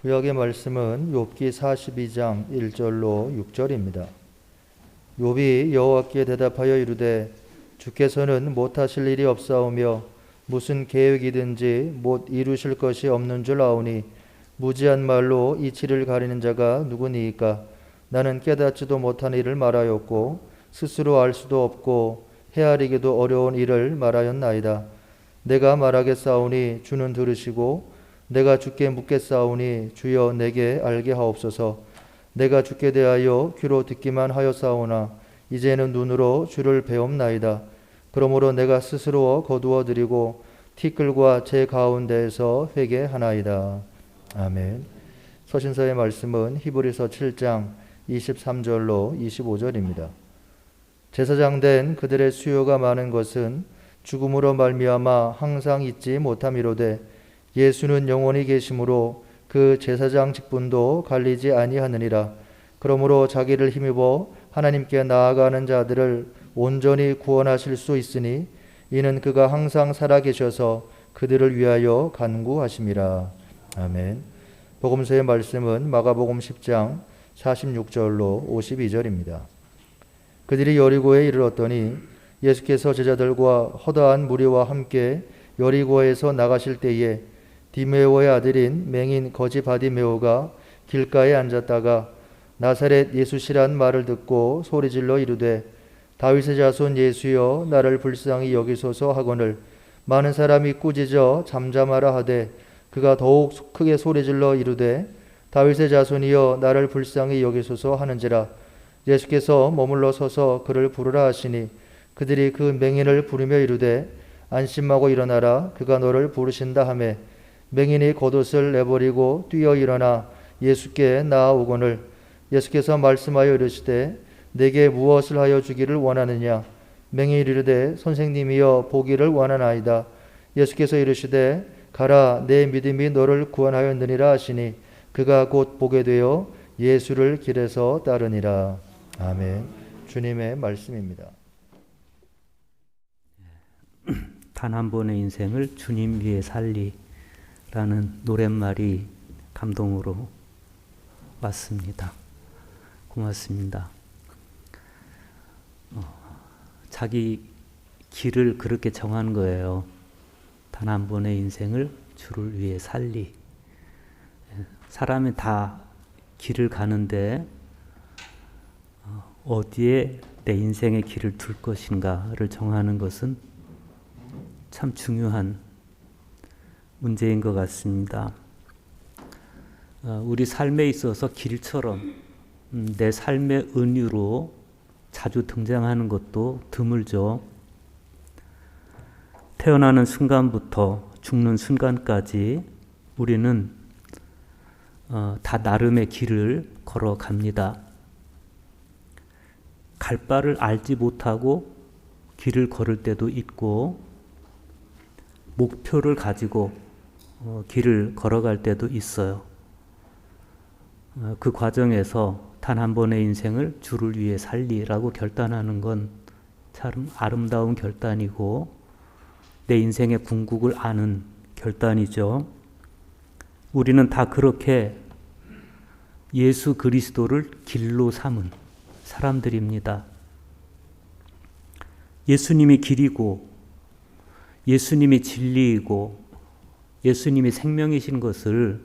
구약의 말씀은 욥기 42장 1절로 6절입니다. 욥이 여호와께 대답하여 이르되 주께서는 못하실 일이 없사오며 무슨 계획이든지 못 이루실 것이 없는 줄 아오니 무지한 말로 이치를 가리는 자가 누구니이까? 나는 깨닫지도 못한 일을 말하였고 스스로 알 수도 없고 헤아리기도 어려운 일을 말하였나이다. 내가 말하겠사오니 주는 들으시고 내가 주께 묻겠사오니 주여 내게 알게 하옵소서. 내가 주께 대하여 귀로 듣기만 하였사오나 이제는 눈으로 주를 배옵나이다. 그러므로 내가 스스로 거두어 드리고 티끌과 제 가운데에서 회개하나이다. 아멘. 서신서의 말씀은 히브리서 7장 23절로 25절입니다. 제사장 된 그들의 수요가 많은 것은 죽음으로 말미암아 항상 잊지 못함이로되 예수는 영원히 계심으로 그 제사장 직분도 갈리지 아니하느니라. 그러므로 자기를 힘입어 하나님께 나아가는 자들을 온전히 구원하실 수 있으니 이는 그가 항상 살아계셔서 그들을 위하여 간구하심이라. 아멘. 복음서의 말씀은 마가복음 10장 46절로 52절입니다. 그들이 여리고에 이르렀더니 예수께서 제자들과 허다한 무리와 함께 여리고에서 나가실 때에 디메오의 아들인 맹인 거지 바디메오가 길가에 앉았다가 나사렛 예수시란 말을 듣고 소리질러 이르되 다윗의 자손 예수여 나를 불쌍히 여기소서 하거늘 많은 사람이 꾸짖어 잠잠하라 하되 그가 더욱 크게 소리질러 이르되 다윗의 자손이여 나를 불쌍히 여기소서 하는지라. 예수께서 머물러 서서 그를 부르라 하시니 그들이 그 맹인을 부르며 이르되 안심하고 일어나라 그가 너를 부르신다 하매 맹인이 겉옷을 내버리고 뛰어 일어나 예수께 나아오거늘 예수께서 말씀하여 이르시되 내게 무엇을 하여 주기를 원하느냐? 맹인이 이르되 선생님이여 보기를 원하나이다. 예수께서 이르시되 가라 내 믿음이 너를 구원하였느니라 하시니 그가 곧 보게 되어 예수를 길에서 따르니라. 아멘. 주님의 말씀입니다. 단 한 번의 인생을 주님 위해 살리라는 노랫말이 감동으로 왔습니다. 고맙습니다. 자기 길을 그렇게 정한 거예요. 단 한 번의 인생을 주를 위해 살리. 사람이 다 길을 가는데 어디에 내 인생의 길을 둘 것인가를 정하는 것은 참 중요한 문제인 것 같습니다. 우리 삶에 있어서 길처럼 내 삶의 은유로 자주 등장하는 것도 드물죠. 태어나는 순간부터 죽는 순간까지 우리는 다 나름의 길을 걸어갑니다. 갈 바를 알지 못하고 길을 걸을 때도 있고 목표를 가지고 길을 걸어갈 때도 있어요. 그 과정에서 단 한 번의 인생을 주를 위해 살리라고 결단하는 건 참 아름다운 결단이고 내 인생의 궁극을 아는 결단이죠. 우리는 다 그렇게 예수 그리스도를 길로 삼은 사람들입니다. 예수님이 길이고 예수님이 진리이고 예수님이 생명이신 것을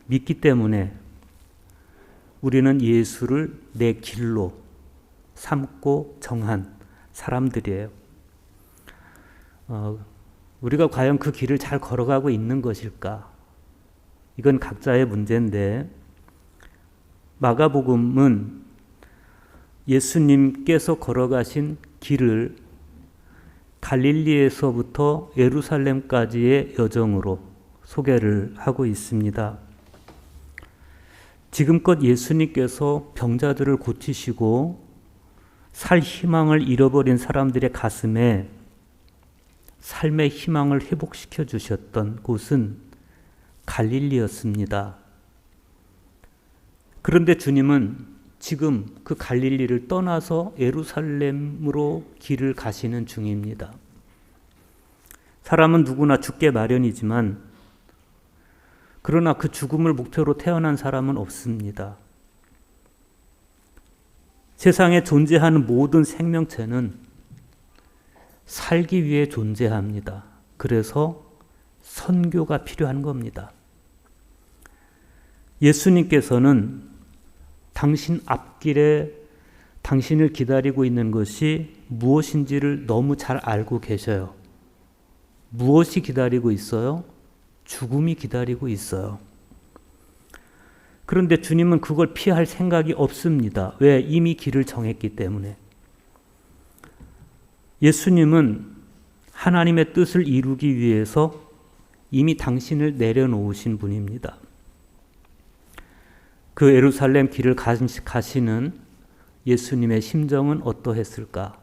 믿기 때문에 우리는 예수를 내 길로 삼고 정한 사람들이에요. 우리가 과연 그 길을 잘 걸어가고 있는 것일까? 이건 각자의 문제인데 마가복음은 예수님께서 걸어가신 길을 갈릴리에서부터 예루살렘까지의 여정으로 소개를 하고 있습니다. 지금껏 예수님께서 병자들을 고치시고 살 희망을 잃어버린 사람들의 가슴에 삶의 희망을 회복시켜 주셨던 곳은 갈릴리였습니다. 그런데 주님은 지금 그 갈릴리를 떠나서 예루살렘으로 길을 가시는 중입니다. 사람은 누구나 죽게 마련이지만 그러나 그 죽음을 목표로 태어난 사람은 없습니다. 세상에 존재하는 모든 생명체는 살기 위해 존재합니다. 그래서 선교가 필요한 겁니다. 예수님께서는 당신 앞길에 당신을 기다리고 있는 것이 무엇인지를 너무 잘 알고 계셔요. 무엇이 기다리고 있어요? 죽음이 기다리고 있어요. 그런데 주님은 그걸 피할 생각이 없습니다. 왜? 이미 길을 정했기 때문에. 예수님은 하나님의 뜻을 이루기 위해서 이미 당신을 내려놓으신 분입니다. 그 예루살렘 길을 가시는 예수님의 심정은 어떠했을까?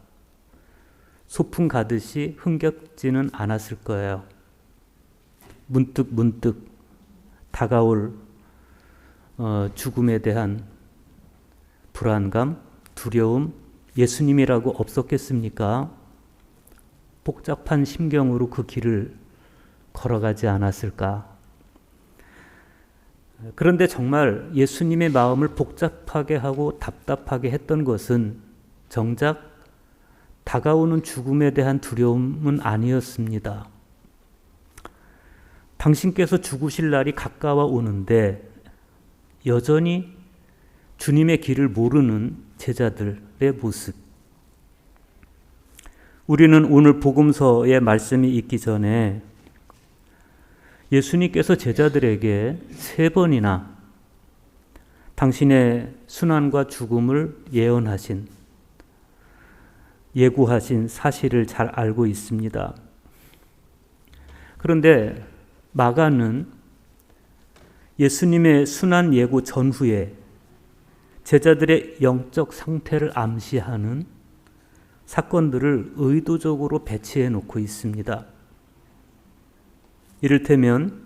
소풍 가듯이 흥겹지는 않았을 거예요. 문득 다가올 죽음에 대한 불안감, 두려움, 예수님이라고 없었겠습니까? 복잡한 심경으로 그 길을 걸어가지 않았을까? 그런데 정말 예수님의 마음을 복잡하게 하고 답답하게 했던 것은 정작 다가오는 죽음에 대한 두려움은 아니었습니다. 당신께서 죽으실 날이 가까워 오는데 여전히 주님의 길을 모르는 제자들의 모습. 우리는 오늘 복음서의 말씀이 있기 전에 예수님께서 제자들에게 3번이나 당신의 순환과 죽음을 예고하신 사실을 잘 알고 있습니다. 그런데 마가는 예수님의 순환 예고 전후에 제자들의 영적 상태를 암시하는 사건들을 의도적으로 배치해 놓고 있습니다. 이를테면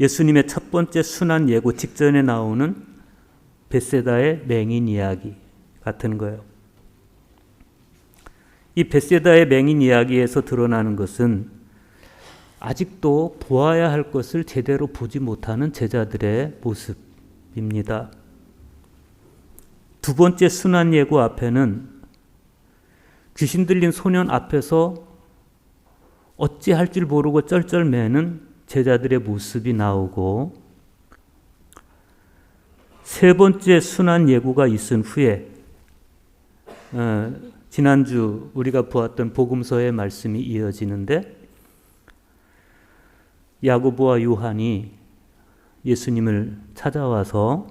예수님의 첫 번째 순환 예고 직전에 나오는 벳세다의 맹인 이야기 같은 거예요. 이 벳세다의 맹인 이야기에서 드러나는 것은 아직도 보아야 할 것을 제대로 보지 못하는 제자들의 모습입니다. 두 번째 순환 예고 앞에는 귀신 들린 소년 앞에서 어찌할 줄 모르고 쩔쩔매는 제자들의 모습이 나오고, 3번째 순환 예고가 있은 후에 지난주 우리가 보았던 복음서의 말씀이 이어지는데, 야고보와 요한이 예수님을 찾아와서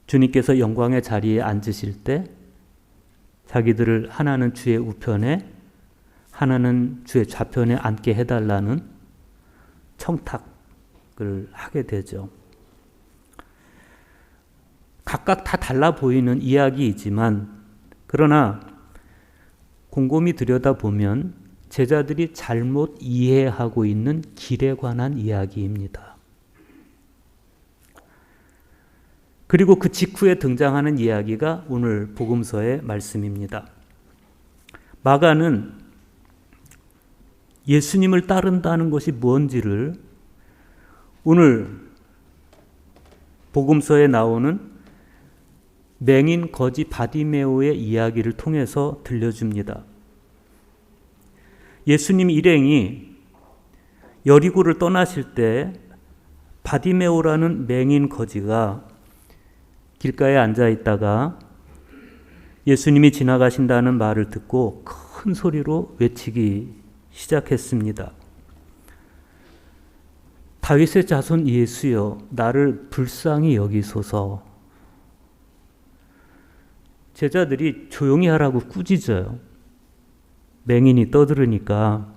주님께서 영광의 자리에 앉으실 때 자기들을 하나는 주의 우편에 하나는 주의 좌편에 앉게 해달라는 청탁을 하게 되죠. 각각 다 달라 보이는 이야기이지만, 그러나 곰곰이 들여다보면 제자들이 잘못 이해하고 있는 길에 관한 이야기입니다. 그리고 그 직후에 등장하는 이야기가 오늘 복음서의 말씀입니다. 마가는 예수님을 따른다는 것이 뭔지를 오늘 복음서에 나오는 맹인 거지 바디메오의 이야기를 통해서 들려줍니다. 예수님 일행이 여리고를 떠나실 때 바디메오라는 맹인 거지가 길가에 앉아 있다가 예수님이 지나가신다는 말을 듣고 큰 소리로 외치기 시작했습니다. 다윗의 자손 예수여, 나를 불쌍히 여기소서. 제자들이 조용히 하라고 꾸짖어요. 맹인이 떠들으니까.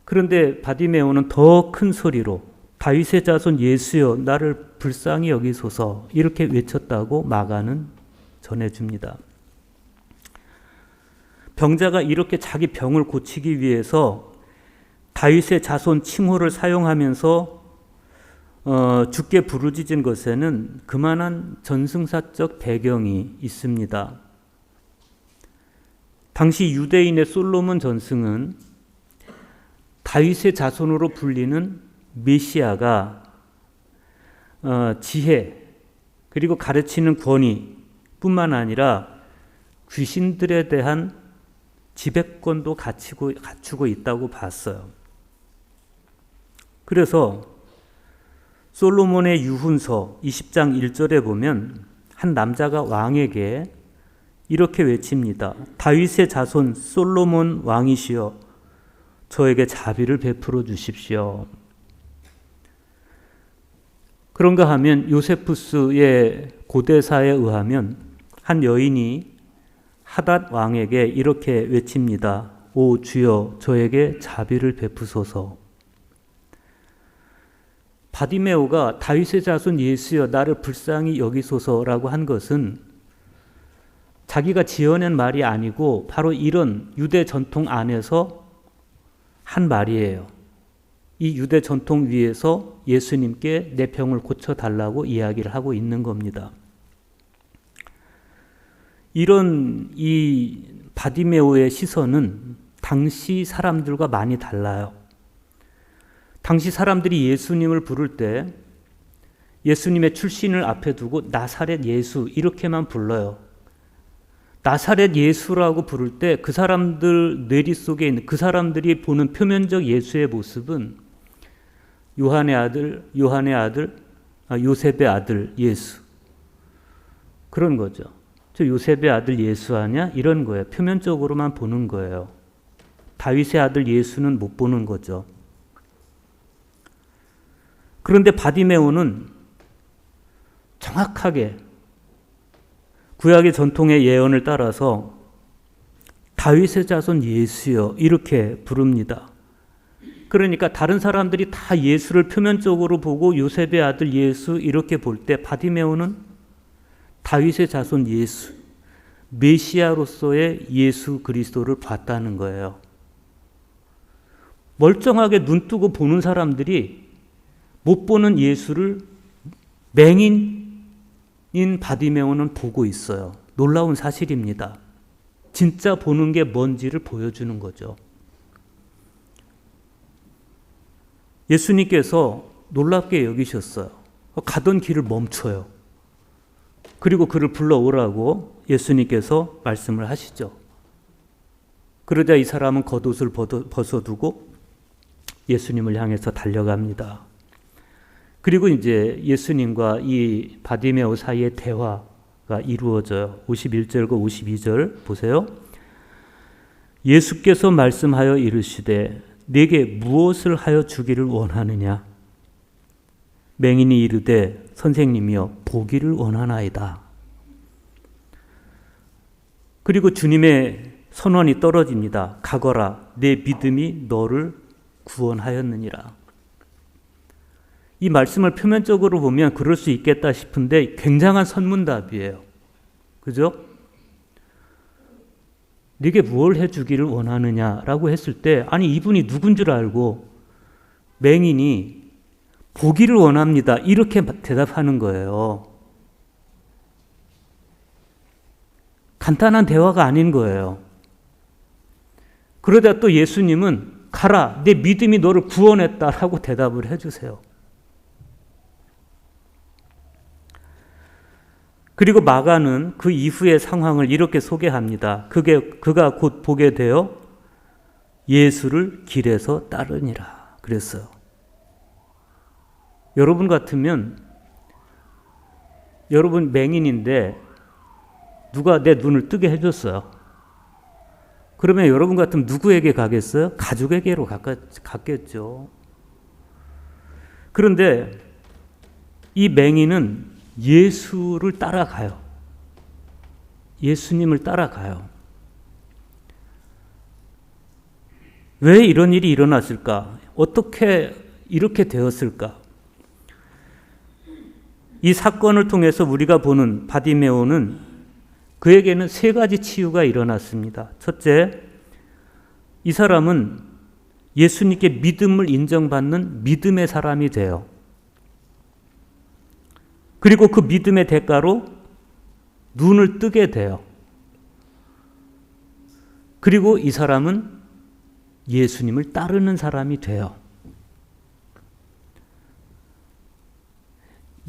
그런데 바디메오는 더 큰 소리로 다윗의 자손 예수여, 나를 불쌍히 여기소서, 이렇게 외쳤다고 마가는 전해줍니다. 병자가 이렇게 자기 병을 고치기 위해서 다윗의 자손 칭호를 사용하면서 죽게 부르짖은 것에는 그만한 전승사적 배경이 있습니다. 당시 유대인의 솔로몬 전승은 다윗의 자손으로 불리는 메시아가 지혜 그리고 가르치는 권위뿐만 아니라 귀신들에 대한 지배권도 갖추고 있다고 봤어요. 그래서 솔로몬의 유훈서 20장 1절에 보면 한 남자가 왕에게 이렇게 외칩니다. 다윗의 자손 솔로몬 왕이시여 저에게 자비를 베풀어 주십시오. 그런가 하면 요세푸스의 고대사에 의하면 한 여인이 하닷 왕에게 이렇게 외칩니다. 오 주여 저에게 자비를 베푸소서. 바디메오가 다윗의 자손 예수여 나를 불쌍히 여기소서라고 한 것은 자기가 지어낸 말이 아니고 바로 이런 유대 전통 안에서 한 말이에요. 이 유대 전통 위에서 예수님께 내 병을 고쳐달라고 이야기를 하고 있는 겁니다. 이런 이 바디메오의 시선은 당시 사람들과 많이 달라요. 당시 사람들이 예수님을 부를 때 예수님의 출신을 앞에 두고 나사렛 예수 이렇게만 불러요. 나사렛 예수라고 부를 때 그 사람들 뇌리 속에 있는 그 사람들이 보는 표면적 예수의 모습은 요셉의 아들 예수 그런 거죠. 저 요셉의 아들 예수 아냐? 이런 거예요. 표면적으로만 보는 거예요. 다윗의 아들 예수는 못 보는 거죠. 그런데 바디메오는 정확하게 구약의 전통의 예언을 따라서 다윗의 자손 예수여 이렇게 부릅니다. 그러니까 다른 사람들이 다 예수를 표면적으로 보고 요셉의 아들 예수 이렇게 볼 때 바디메오는 다윗의 자손 예수, 메시아로서의 예수 그리스도를 봤다는 거예요. 멀쩡하게 눈 뜨고 보는 사람들이 못 보는 예수를 맹인인 바디메오는 보고 있어요. 놀라운 사실입니다. 진짜 보는 게 뭔지를 보여주는 거죠. 예수님께서 놀랍게 여기셨어요. 가던 길을 멈춰요. 그리고 그를 불러오라고 예수님께서 말씀을 하시죠. 그러자 이 사람은 겉옷을 벗어두고 예수님을 향해서 달려갑니다. 그리고 이제 예수님과 이 바디메오 사이의 대화가 이루어져요. 51절과 52절 보세요. 예수께서 말씀하여 이르시되 내게 무엇을 하여 주기를 원하느냐? 맹인이 이르되 선생님이여 보기를 원하나이다. 그리고 주님의 선언이 떨어집니다. 가거라 내 믿음이 너를 구원하였느니라. 이 말씀을 표면적으로 보면 그럴 수 있겠다 싶은데 굉장한 선문답이에요. 그죠? 네게 무엇을 해주기를 원하느냐라고 했을 때 아니 이분이 누군 줄 알고 맹인이 보기를 원합니다. 이렇게 대답하는 거예요. 간단한 대화가 아닌 거예요. 그러다 또 예수님은 가라 내 믿음이 너를 구원했다라고 대답을 해주세요. 그리고 마가는 그 이후의 상황을 이렇게 소개합니다. 그가 곧 보게 되어 예수를 길에서 따르니라 그랬어요. 여러분 같으면 여러분 맹인인데 누가 내 눈을 뜨게 해줬어요. 그러면 여러분 같으면 누구에게 가겠어요? 가족에게로 갔겠죠. 그런데 이 맹인은 예수를 따라가요. 예수님을 따라가요. 왜 이런 일이 일어났을까? 어떻게 이렇게 되었을까? 이 사건을 통해서 우리가 보는 바디메오는 그에게는 세 가지 치유가 일어났습니다. 첫째, 이 사람은 예수님께 믿음을 인정받는 믿음의 사람이 돼요. 그리고 그 믿음의 대가로 눈을 뜨게 돼요. 그리고 이 사람은 예수님을 따르는 사람이 돼요.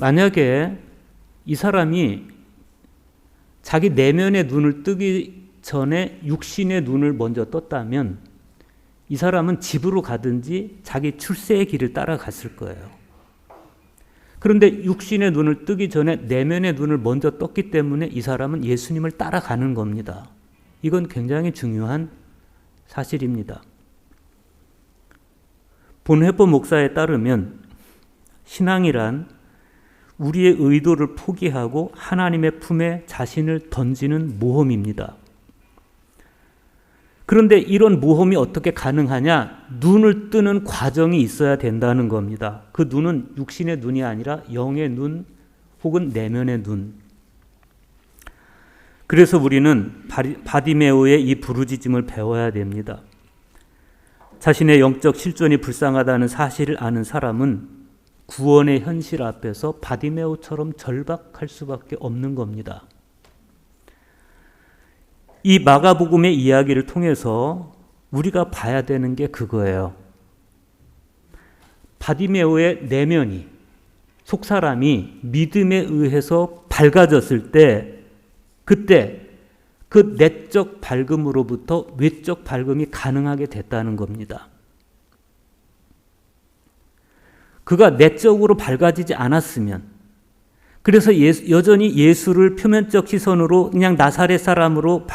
만약에 이 사람이 자기 내면의 눈을 뜨기 전에 육신의 눈을 먼저 떴다면 이 사람은 집으로 가든지 자기 출세의 길을 따라갔을 거예요. 그런데 육신의 눈을 뜨기 전에 내면의 눈을 먼저 떴기 때문에 이 사람은 예수님을 따라가는 겁니다. 이건 굉장히 중요한 사실입니다. 본회법 목사에 따르면 신앙이란 우리의 의도를 포기하고 하나님의 품에 자신을 던지는 모험입니다. 그런데 이런 모험이 어떻게 가능하냐? 눈을 뜨는 과정이 있어야 된다는 겁니다. 그 눈은 육신의 눈이 아니라 영의 눈 혹은 내면의 눈. 그래서 우리는 바디메오의 이 부르짖음을 배워야 됩니다. 자신의 영적 실존이 불쌍하다는 사실을 아는 사람은 구원의 현실 앞에서 바디메오처럼 절박할 수밖에 없는 겁니다. 이 마가복음의 이야기를 통해서 우리가 봐야 되는 게 그거예요. 바디메오의 내면이, 속사람이 믿음에 의해서 밝아졌을 때, 그때 그 내적 밝음으로부터 외적 밝음이 가능하게 됐다는 겁니다. 그가 내적으로 밝아지지 않았으면, 그래서 여전히 예수를 표면적 시선으로 그냥 나사렛 사람으로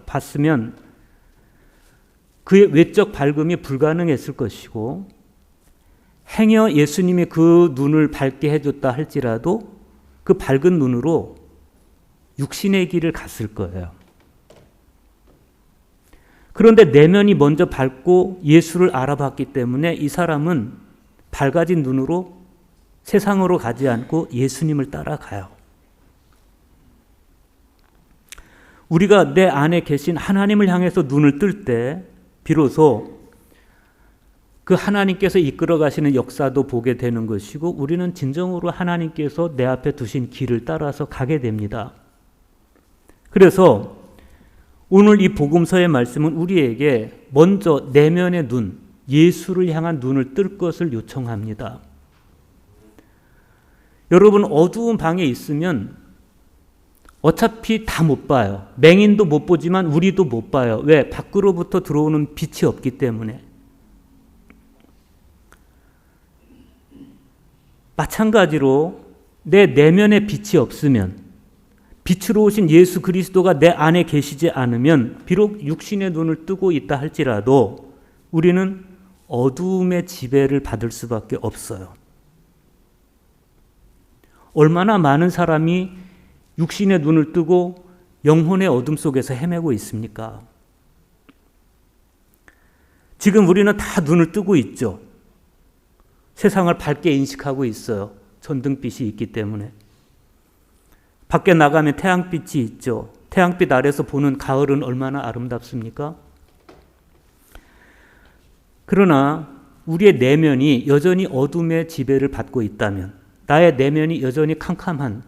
봤으면 그의 외적 밝음이 불가능했을 것이고, 행여 예수님이 그 눈을 밝게 해줬다 할지라도 그 밝은 눈으로 육신의 길을 갔을 거예요. 그런데 내면이 먼저 밝고 예수를 알아봤기 때문에 이 사람은 밝아진 눈으로 세상으로 가지 않고 예수님을 따라가요. 우리가 내 안에 계신 하나님을 향해서 눈을 뜰 때 비로소 그 하나님께서 이끌어 가시는 역사도 보게 되는 것이고, 우리는 진정으로 하나님께서 내 앞에 두신 길을 따라서 가게 됩니다. 그래서 오늘 이 복음서의 말씀은 우리에게 먼저 내면의 눈, 예수를 향한 눈을 뜰 것을 요청합니다. 여러분, 어두운 방에 있으면 어차피 다 못 봐요. 맹인도 못 보지만 우리도 못 봐요. 왜? 밖으로부터 들어오는 빛이 없기 때문에. 마찬가지로 내 내면에 빛이 없으면, 빛으로 오신 예수 그리스도가 내 안에 계시지 않으면 비록 육신의 눈을 뜨고 있다 할지라도 우리는 어두움의 지배를 받을 수밖에 없어요. 얼마나 많은 사람이 육신의 눈을 뜨고 영혼의 어둠 속에서 헤매고 있습니까? 지금 우리는 다 눈을 뜨고 있죠. 세상을 밝게 인식하고 있어요. 전등빛이 있기 때문에. 밖에 나가면 태양빛이 있죠. 태양빛 아래서 보는 가을은 얼마나 아름답습니까? 그러나 우리의 내면이 여전히 어둠의 지배를 받고 있다면, 나의 내면이 여전히 캄캄한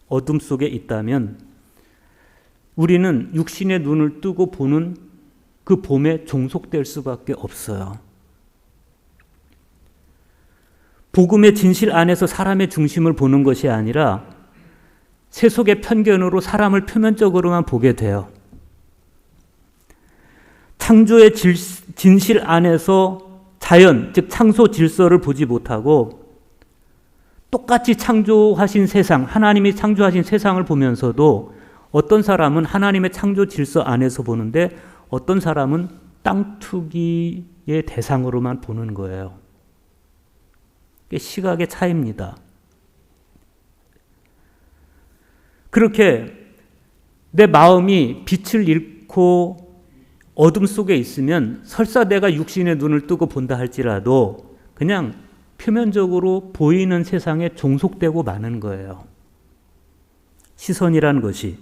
어둠 속에 있다면 우리는 육신의 눈을 뜨고 보는 그 봄에 종속될 수밖에 없어요. 복음의 진실 안에서 사람의 중심을 보는 것이 아니라 세속의 편견으로 사람을 표면적으로만 보게 돼요. 창조의 진실 안에서 자연, 즉 창조 질서를 보지 못하고 똑같이 창조하신 세상, 하나님이 창조하신 세상을 보면서도 어떤 사람은 하나님의 창조 질서 안에서 보는데 어떤 사람은 땅 투기의 대상으로만 보는 거예요. 이게 시각의 차이입니다. 그렇게 내 마음이 빛을 잃고 어둠 속에 있으면 설사 내가 육신의 눈을 뜨고 본다 할지라도 그냥 표면적으로 보이는 세상에 종속되고 마는 거예요. 시선이라는 것이.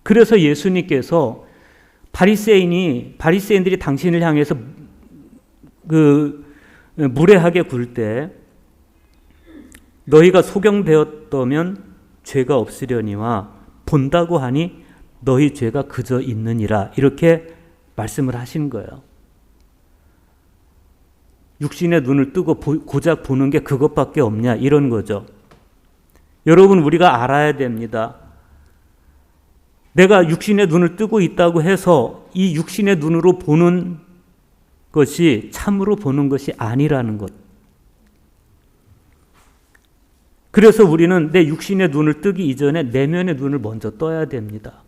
그래서 예수님께서 바리새인들이 당신을 향해서 무례하게 굴 때 너희가 소경되었다면 죄가 없으려니와 본다고 하니 너희 죄가 그저 있느니라, 이렇게 말씀을 하신 거예요. 육신의 눈을 뜨고 고작 보는 게 그것밖에 없냐 이런 거죠. 여러분 우리가 알아야 됩니다. 내가 육신의 눈을 뜨고 있다고 해서 이 육신의 눈으로 보는 것이 참으로 보는 것이 아니라는 것. 그래서 우리는 내 육신의 눈을 뜨기 이전에 내면의 눈을 먼저 떠야 됩니다.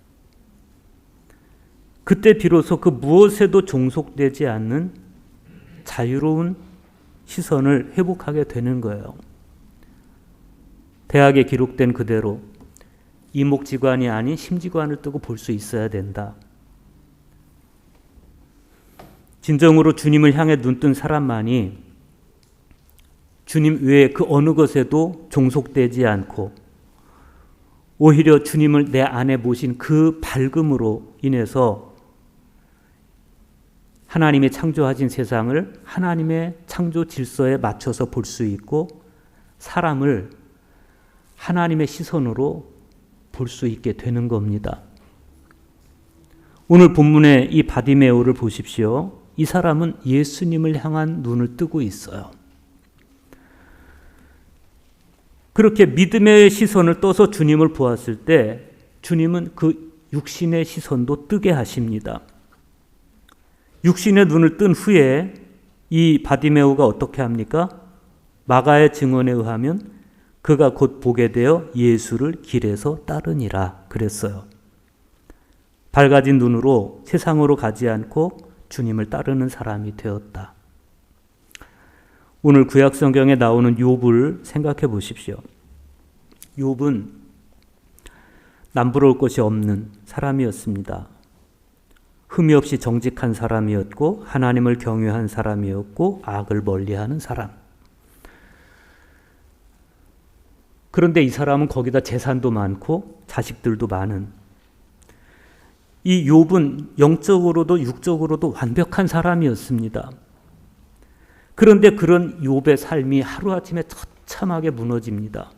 그때 비로소 그 무엇에도 종속되지 않는 자유로운 시선을 회복하게 되는 거예요. 대학에 기록된 그대로 이목지관이 아닌 심지관을 뜨고 볼 수 있어야 된다. 진정으로 주님을 향해 눈뜬 사람만이 주님 외에 그 어느 것에도 종속되지 않고 오히려 주님을 내 안에 모신 그 밝음으로 인해서 하나님이 창조하신 세상을 하나님의 창조 질서에 맞춰서 볼 수 있고 사람을 하나님의 시선으로 볼 수 있게 되는 겁니다. 오늘 본문의 이 바디메오를 보십시오. 이 사람은 예수님을 향한 눈을 뜨고 있어요. 그렇게 믿음의 시선을 떠서 주님을 보았을 때 주님은 그 육신의 시선도 뜨게 하십니다. 육신의 눈을 뜬 후에 이 바디메오가 어떻게 합니까? 마가의 증언에 의하면 그가 곧 보게 되어 예수를 길에서 따르니라 그랬어요. 밝아진 눈으로 세상으로 가지 않고 주님을 따르는 사람이 되었다. 오늘 구약 성경에 나오는 욥을 생각해 보십시오. 욥은 남부러울 것이 없는 사람이었습니다. 흠이 없이 정직한 사람이었고 하나님을 경외한 사람이었고 악을 멀리하는 사람. 그런데 이 사람은 거기다 재산도 많고 자식들도 많은, 이 욥은 영적으로도 육적으로도 완벽한 사람이었습니다. 그런데 그런 욥의 삶이 하루아침에 처참하게 무너집니다.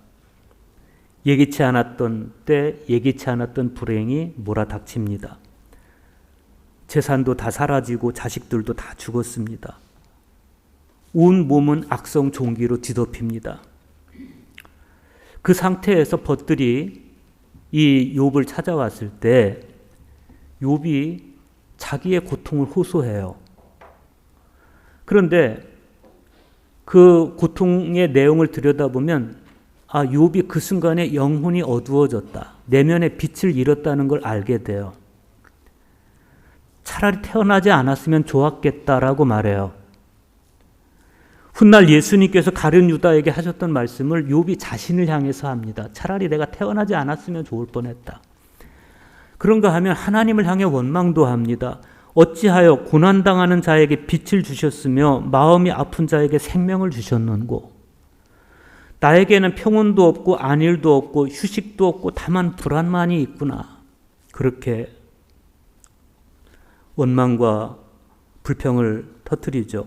예기치 않았던 때 예기치 않았던 불행이 몰아닥칩니다. 재산도 다 사라지고 자식들도 다 죽었습니다. 온 몸은 악성 종기로 뒤덮입니다. 그 상태에서 벗들이 이 욥을 찾아왔을 때 욥이 자기의 고통을 호소해요. 그런데 그 고통의 내용을 들여다보면 욥이 그 순간에 영혼이 어두워졌다. 내면의 빛을 잃었다는 걸 알게 돼요. 차라리 태어나지 않았으면 좋았겠다라고 말해요. 훗날 예수님께서 가룟 유다에게 하셨던 말씀을 욥이 자신을 향해서 합니다. 차라리 내가 태어나지 않았으면 좋을 뻔했다. 그런가 하면 하나님을 향해 원망도 합니다. 어찌하여 고난당하는 자에게 빛을 주셨으며 마음이 아픈 자에게 생명을 주셨는고, 나에게는 평온도 없고 안일도 없고 휴식도 없고 다만 불안만이 있구나. 그렇게 원망과 불평을 터뜨리죠.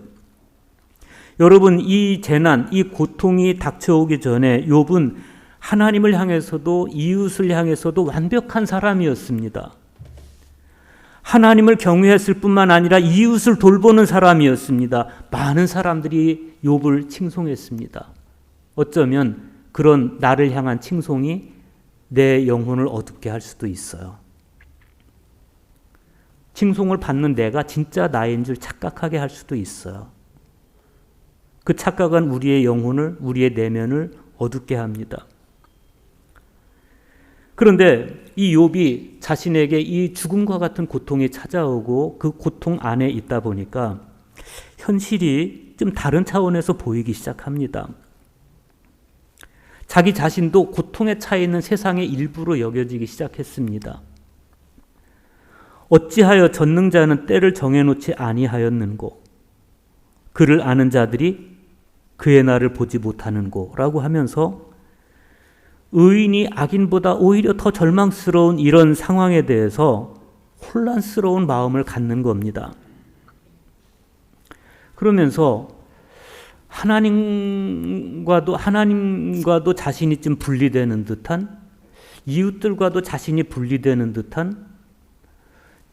여러분, 이 재난, 이 고통이 닥쳐오기 전에 욥은 하나님을 향해서도 이웃을 향해서도 완벽한 사람이었습니다. 하나님을 경외했을 뿐만 아니라 이웃을 돌보는 사람이었습니다. 많은 사람들이 욥을 칭송했습니다. 어쩌면 그런 나를 향한 칭송이 내 영혼을 어둡게 할 수도 있어요. 칭송을 받는 내가 진짜 나인 줄 착각하게 할 수도 있어요. 그 착각은 우리의 영혼을, 우리의 내면을 어둡게 합니다. 그런데 이 욥이 자신에게 이 죽음과 같은 고통이 찾아오고 그 고통 안에 있다 보니까 현실이 좀 다른 차원에서 보이기 시작합니다. 자기 자신도 고통에 차 있는 세상의 일부로 여겨지기 시작했습니다. 어찌하여 전능자는 때를 정해놓지 아니하였는고, 그를 아는 자들이 그의 날을 보지 못하는고 라고 하면서 의인이 악인보다 오히려 더 절망스러운 이런 상황에 대해서 혼란스러운 마음을 갖는 겁니다. 그러면서 하나님과도 자신이 좀 분리되는 듯한, 이웃들과도 자신이 분리되는 듯한,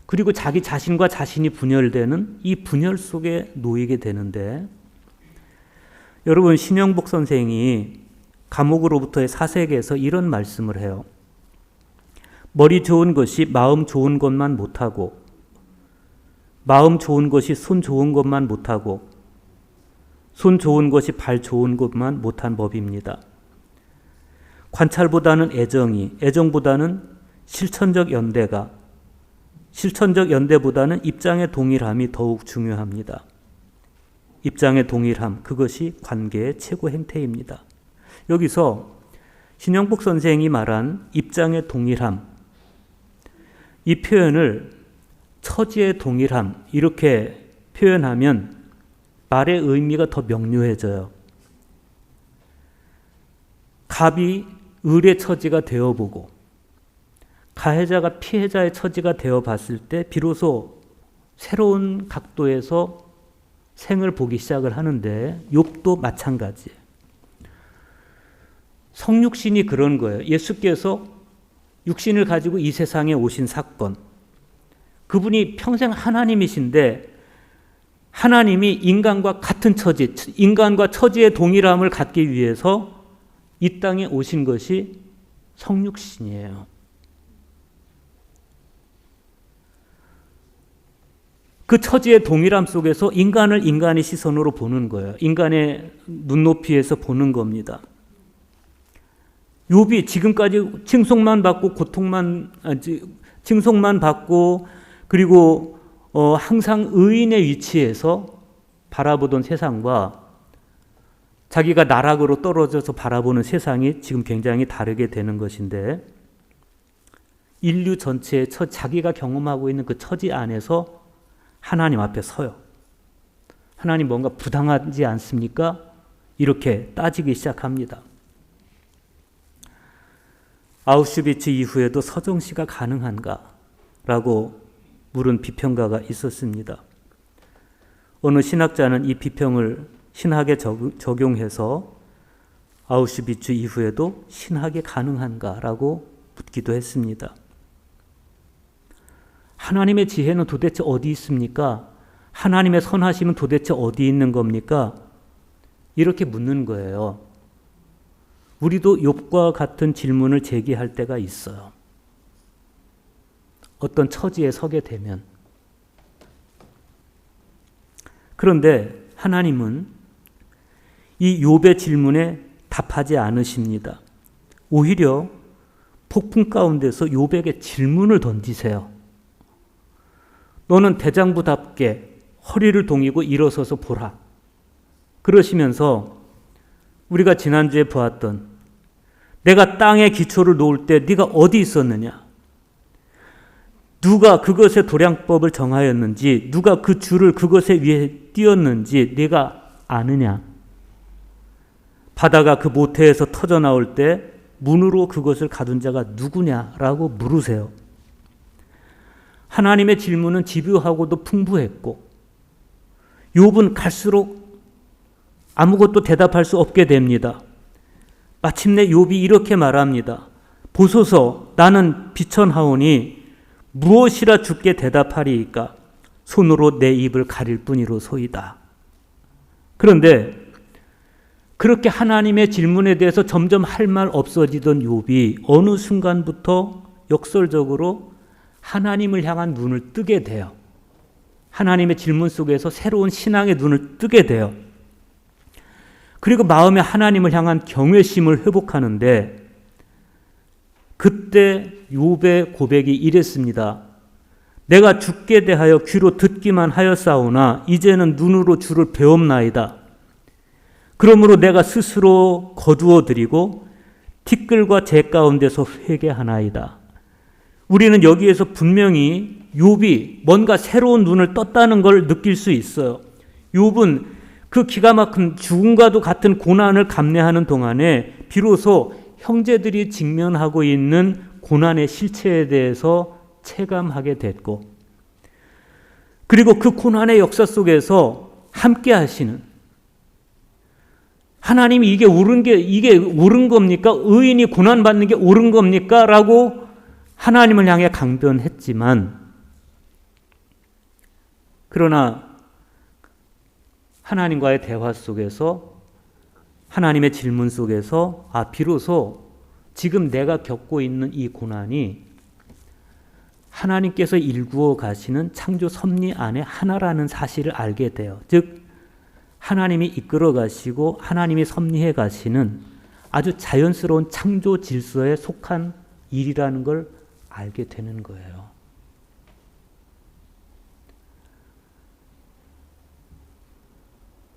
그리고 자기 자신과 자신이 분열되는 이 분열 속에 놓이게 되는데, 여러분, 신영복 선생이 감옥으로부터의 사색에서 이런 말씀을 해요. 머리 좋은 것이 마음 좋은 것만 못하고, 마음 좋은 것이 손 좋은 것만 못하고, 손 좋은 것이 발 좋은 것만 못한 법입니다. 관찰보다는 애정이, 애정보다는 실천적 연대가, 실천적 연대보다는 입장의 동일함이 더욱 중요합니다. 입장의 동일함, 그것이 관계의 최고 행태입니다. 여기서 신영복 선생이 말한 입장의 동일함, 이 표현을 처지의 동일함 이렇게 표현하면 말의 의미가 더 명료해져요. 갑이 을의 처지가 되어보고 가해자가 피해자의 처지가 되어봤을 때 비로소 새로운 각도에서 생을 보기 시작을 하는데, 욥도 마찬가지예요. 성육신이 그런 거예요. 예수께서 육신을 가지고 이 세상에 오신 사건, 그분이 평생 하나님이신데 하나님이 인간과 같은 처지, 인간과 처지의 동일함을 갖기 위해서 이 땅에 오신 것이 성육신이에요. 그 처지의 동일함 속에서 인간을 인간의 시선으로 보는 거예요. 인간의 눈높이에서 보는 겁니다. 욥이 지금까지 칭송만 받고 칭송만 받고 그리고 항상 의인의 위치에서 바라보던 세상과 자기가 나락으로 떨어져서 바라보는 세상이 지금 굉장히 다르게 되는 것인데, 인류 전체의 자기가 경험하고 있는 그 처지 안에서 하나님 앞에 서요. 하나님 뭔가 부당하지 않습니까? 이렇게 따지기 시작합니다. 아우슈비츠 이후에도 서정시가 가능한가? 라고 물은 비평가가 있었습니다. 어느 신학자는 이 비평을 신학에 적용해서 아우슈비츠 이후에도 신학이 가능한가? 라고 묻기도 했습니다. 하나님의 지혜는 도대체 어디 있습니까? 하나님의 선하심은 도대체 어디 있는 겁니까? 이렇게 묻는 거예요. 우리도 욥과 같은 질문을 제기할 때가 있어요. 어떤 처지에 서게 되면. 그런데 하나님은 이 욥의 질문에 답하지 않으십니다. 오히려 폭풍 가운데서 욥에게 질문을 던지세요. 너는 대장부답게 허리를 동이고 일어서서 보라. 그러시면서 우리가 지난주에 보았던, 내가 땅에 기초를 놓을 때 네가 어디 있었느냐? 누가 그것의 도량법을 정하였는지, 누가 그 줄을 그것에 위에 띄었는지 네가 아느냐? 바다가 그 모태에서 터져 나올 때 문으로 그것을 가둔 자가 누구냐라고 물으세요. 하나님의 질문은 집요하고도 풍부했고, 욥은 갈수록 아무것도 대답할 수 없게 됩니다. 마침내 욥이 이렇게 말합니다. 보소서, 나는 비천하오니 무엇이라 주께 대답하리이까? 손으로 내 입을 가릴 뿐이로소이다. 그런데 그렇게 하나님의 질문에 대해서 점점 할 말 없어지던 욥이 어느 순간부터 역설적으로 하나님을 향한 눈을 뜨게 돼요. 하나님의 질문 속에서 새로운 신앙의 눈을 뜨게 돼요. 그리고 마음에 하나님을 향한 경외심을 회복하는데, 그때 욥의 고백이 이랬습니다. 내가 주께 대하여 귀로 듣기만 하였사오나 이제는 눈으로 주를 배옵나이다. 그러므로 내가 스스로 거두어 드리고 티끌과 재 가운데서 회개하나이다. 우리는 여기에서 분명히 욥이 뭔가 새로운 눈을 떴다는 걸 느낄 수 있어요. 욥은 그 기가 막힌 죽음과도 같은 고난을 감내하는 동안에 비로소 형제들이 직면하고 있는 고난의 실체에 대해서 체감하게 됐고, 그리고 그 고난의 역사 속에서 함께 하시는 하나님이 이게 옳은 겁니까? 의인이 고난받는 게 옳은 겁니까? 라고 하나님을 향해 강변했지만, 그러나 하나님과의 대화 속에서 하나님의 질문 속에서 비로소 지금 내가 겪고 있는 이 고난이 하나님께서 일구어 가시는 창조 섭리 안에 하나라는 사실을 알게 돼요. 즉 하나님이 이끌어 가시고 하나님이 섭리해 가시는 아주 자연스러운 창조 질서에 속한 일이라는 걸 알게 되는 거예요.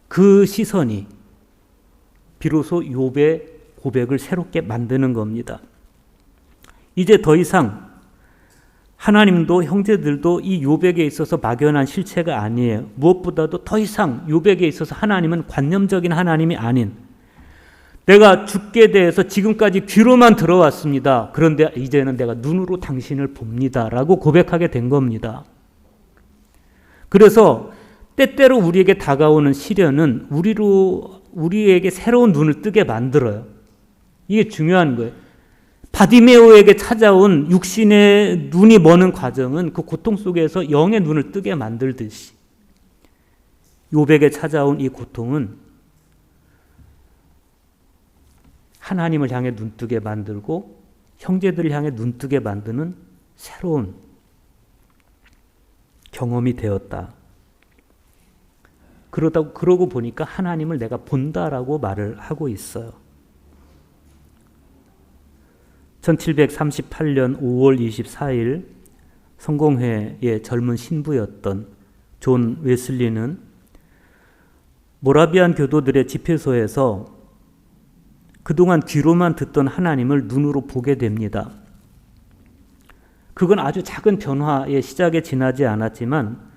그 시선이 비로소 욥의 고백을 새롭게 만드는 겁니다. 이제 더 이상 하나님도 형제들도 이 욥에게 있어서 막연한 실체가 아니에요. 무엇보다도 더 이상 욥에게 있어서 하나님은 관념적인 하나님이 아닌, 내가 죽게 대해서 지금까지 귀로만 들어왔습니다. 그런데 이제는 내가 눈으로 당신을 봅니다. 라고 고백하게 된 겁니다. 그래서 때때로 우리에게 다가오는 시련은 우리에게 새로운 눈을 뜨게 만들어요. 이게 중요한 거예요. 바디메오에게 찾아온 육신의 눈이 머는 과정은 그 고통 속에서 영의 눈을 뜨게 만들듯이 욥에게 찾아온 이 고통은 하나님을 향해 눈뜨게 만들고 형제들을 향해 눈뜨게 만드는 새로운 경험이 되었다. 그러고 보니까 하나님을 내가 본다라고 말을 하고 있어요. 1738년 5월 24일 성공회의 젊은 신부였던 존 웨슬리는 모라비안 교도들의 집회소에서 그동안 귀로만 듣던 하나님을 눈으로 보게 됩니다. 그건 아주 작은 변화의 시작에 지나지 않았지만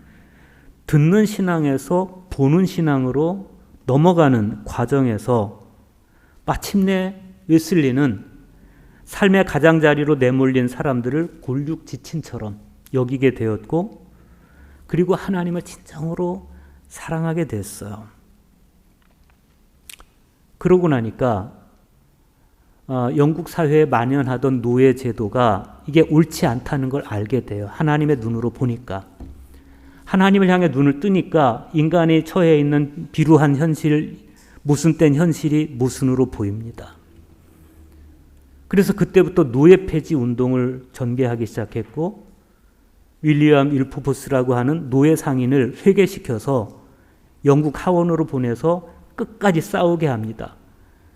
듣는 신앙에서 보는 신앙으로 넘어가는 과정에서 마침내 웨슬리는 삶의 가장자리로 내몰린 사람들을 골육지친처럼 여기게 되었고, 그리고 하나님을 진정으로 사랑하게 됐어요. 그러고 나니까 영국 사회에 만연하던 노예 제도가 이게 옳지 않다는 걸 알게 돼요. 하나님의 눈으로 보니까. 하나님을 향해 눈을 뜨니까 인간이 처해 있는 비루한 현실, 모순된 현실이 모순으로 보입니다. 그래서 그때부터 노예 폐지 운동을 전개하기 시작했고, 윌리엄 윌포스라고 하는 노예 상인을 회개시켜서 영국 하원으로 보내서 끝까지 싸우게 합니다.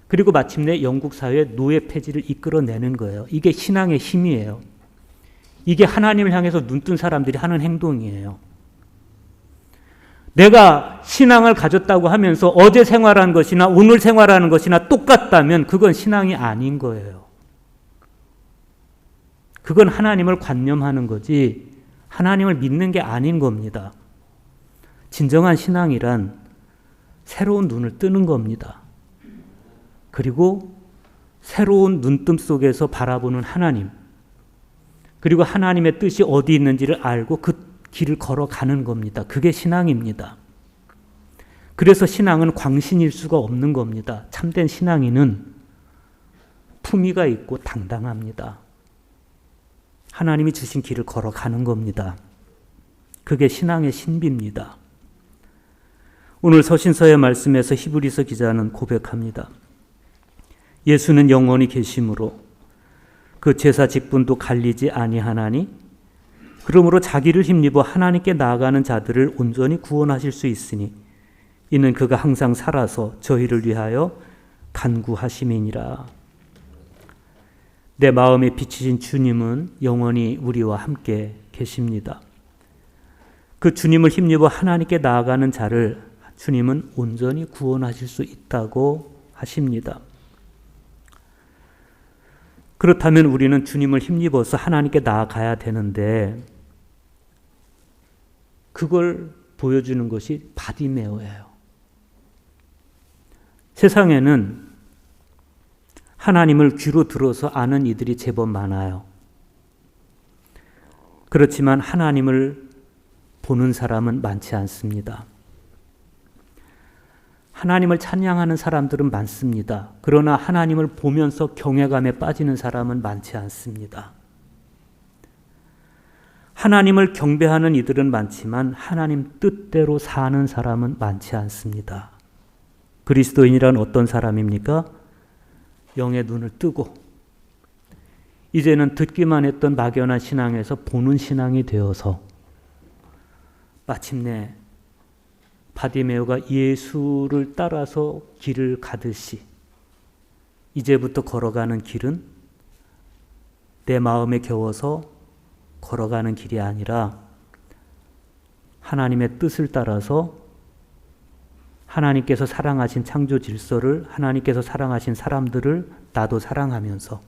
그리고 마침내 영국 사회에 노예 폐지를 이끌어내는 거예요. 이게 신앙의 힘이에요. 이게 하나님을 향해서 눈뜬 사람들이 하는 행동이에요. 내가 신앙을 가졌다고 하면서 어제 생활한 것이나 오늘 생활하는 것이나 똑같다면 그건 신앙이 아닌 거예요. 그건 하나님을 관념하는 거지 하나님을 믿는 게 아닌 겁니다. 진정한 신앙이란 새로운 눈을 뜨는 겁니다. 그리고 새로운 눈뜸 속에서 바라보는 하나님, 그리고 하나님의 뜻이 어디 있는지를 알고 그 길을 걸어가는 겁니다. 그게 신앙입니다. 그래서 신앙은 광신일 수가 없는 겁니다. 참된 신앙인은 품위가 있고 당당합니다. 하나님이 주신 길을 걸어가는 겁니다. 그게 신앙의 신비입니다. 오늘 서신서의 말씀에서 히브리서 기자는 고백합니다. 예수는 영원히 계심으로 그 제사 직분도 갈리지 아니하나니 그러므로 자기를 힘입어 하나님께 나아가는 자들을 온전히 구원하실 수 있으니 이는 그가 항상 살아서 저희를 위하여 간구하심이니라. 내 마음에 비치신 주님은 영원히 우리와 함께 계십니다. 그 주님을 힘입어 하나님께 나아가는 자를 주님은 온전히 구원하실 수 있다고 하십니다. 그렇다면 우리는 주님을 힘입어서 하나님께 나아가야 되는데 그걸 보여주는 것이 바디메오예요. 세상에는 하나님을 귀로 들어서 아는 이들이 제법 많아요. 그렇지만 하나님을 보는 사람은 많지 않습니다. 하나님을 찬양하는 사람들은 많습니다. 그러나 하나님을 보면서 경외감에 빠지는 사람은 많지 않습니다. 하나님을 경배하는 이들은 많지만 하나님 뜻대로 사는 사람은 많지 않습니다. 그리스도인이란 어떤 사람입니까? 영의 눈을 뜨고 이제는 듣기만 했던 막연한 신앙에서 보는 신앙이 되어서 마침내 바디메오가 예수를 따라서 길을 가듯이 이제부터 걸어가는 길은 내 마음에 겨워서 걸어가는 길이 아니라 하나님의 뜻을 따라서 하나님께서 사랑하신 창조 질서를, 하나님께서 사랑하신 사람들을 나도 사랑하면서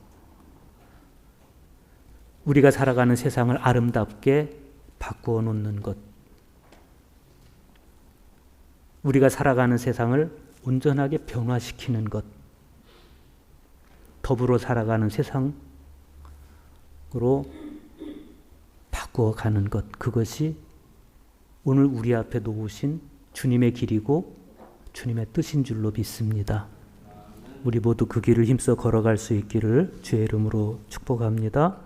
우리가 살아가는 세상을 아름답게 바꾸어 놓는 것, 우리가 살아가는 세상을 온전하게 변화시키는 것, 더불어 살아가는 세상으로 바꾸어 가는 것, 그것이 오늘 우리 앞에 놓으신 주님의 길이고 주님의 뜻인 줄로 믿습니다. 우리 모두 그 길을 힘써 걸어갈 수 있기를 주의 이름으로 축복합니다.